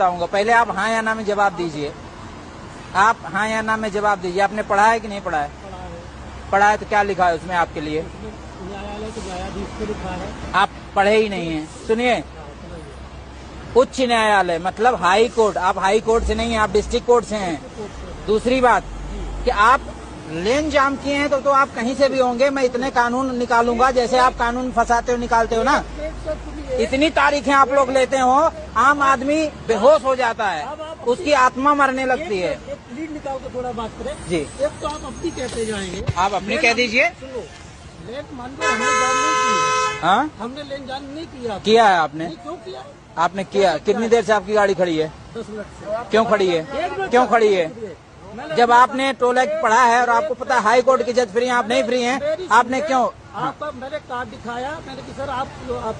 बताऊंगा। पहले आप हाँ या ना में जवाब दीजिए। आप हाँ या ना में जवाब दीजिए। आपने पढ़ा है कि नहीं पढ़ा है? पढ़ा है तो क्या लिखा है उसमें आपके लिए? न्यायालय के न्यायाधीश को लिखा है। आप पढ़े ही नहीं है। सुनिए, उच्च न्यायालय मतलब हाई कोर्ट। आप हाई कोर्ट से नहीं है, आप डिस्ट्रिक्ट कोर्ट से हैं। दूसरी बात कि आप लेन जाम किए हैं तो आप कहीं से भी होंगे। मैं इतने कानून निकालूंगा जैसे आप कानून फंसाते हो निकालते हो ना। इतनी तारीखें आप लोग लेते हो, आम आदमी बेहोश हो जाता है, उसकी आत्मा मरने लगती है। एक लीड निकाल के थोड़ा बात करें जी, एक तो आप अपनी कहते जाएंगे। आप अपनी कह दीजिए। सुनो, लेन मान लो हमने जान नहीं की। हाँ, हमने लेन जान नहीं किया। किया है आपने। क्यों किया? आपने किया। कितनी देर से आपकी गाड़ी खड़ी है? 10 मिनट से। क्यों खड़ी है? क्यों खड़ी है? जब आपने टोल एक्ट पढ़ा है और आपको पता है हाई कोर्ट की जज फ्री हैं, आप नहीं फ्री हैं, आपने क्यों? आप मैंने कार्ड दिखाया, मैंने कि सर आप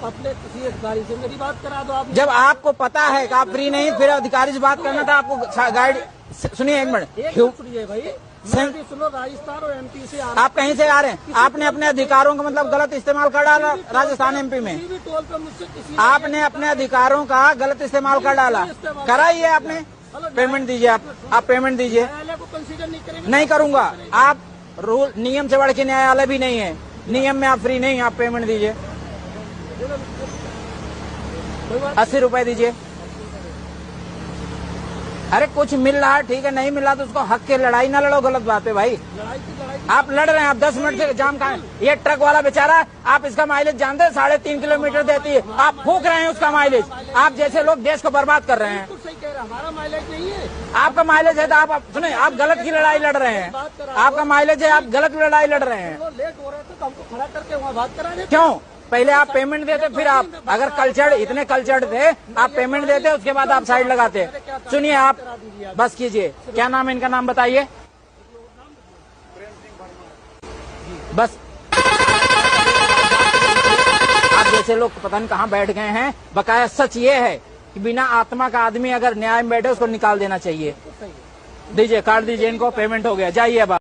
अपने किसी अधिकारी से मेरी बात करा दो। आप जब आपको पता है कि आप फ्री नहीं, फिर अधिकारी से बात करना था आपको। गाड़ी सुनिए एक मिनट, सुनिए भाई, मैं भी सुनो, राजस्थान और एमपी से आप कहीं से आ रहे हैं? आपने अपने अधिकारों का मतलब गलत इस्तेमाल कर डाला राजस्थान एमपी में। किसी भी टोल पर मुझसे किसी आपने अपने अधिकारों का गलत इस्तेमाल कर डाला। करा ही है आपने। पेमेंट दीजिए। आप पेमेंट दीजिए। न्यायालय को कंसीडर नहीं करेंगे। नहीं करूंगा। आप रूल नियम से बढ़ के न्यायालय भी नहीं है। नियम में आप फ्री नहीं, आप पेमेंट दीजिए। 80 रुपए दीजिए। अरे कुछ मिल रहा है ठीक है, नहीं मिला तो उसको हक के लड़ाई ना लड़ो। गलत बात है भाई। लड़ाई आप लड़ रहे हैं, आप 10 मिनट से जाम खाए। ये ट्रक वाला बेचारा, आप इसका माइलेज जानते हैं 3.5 किलोमीटर देती है, आप फूक रहे हैं उसका माइलेज। आप जैसे लोग देश को बर्बाद कर रहे हैं। सही कह रहे हैं, हमारा माइलेज नहीं है। आपका माइलेज है तो आप सुने, आप गलत की लड़ाई लड़ रहे हैं। आपका माइलेज है, आप गलत लड़ाई लड़ रहे हैं। लेट हो रहे थे तो हमको खड़ा करके वहाँ बात करा देते। क्यों? पहले आप पेमेंट देते, फिर आप अगर कल्चर्ड इतने कल्चर्ड थे, आप पेमेंट देते, उसके बाद आप साइड लगाते। सुनिए, आप बस कीजिए। क्या नाम है इनका? नाम बताइए बस। आप जैसे लोग पता नहीं कहाँ बैठ गए हैं। बकाया सच ये है कि बिना आत्मा का आदमी अगर न्याय में बैठे उसको निकाल देना चाहिए। दीजिए, कार्ड दीजिए इनको, पेमेंट हो गया, जाइए अब।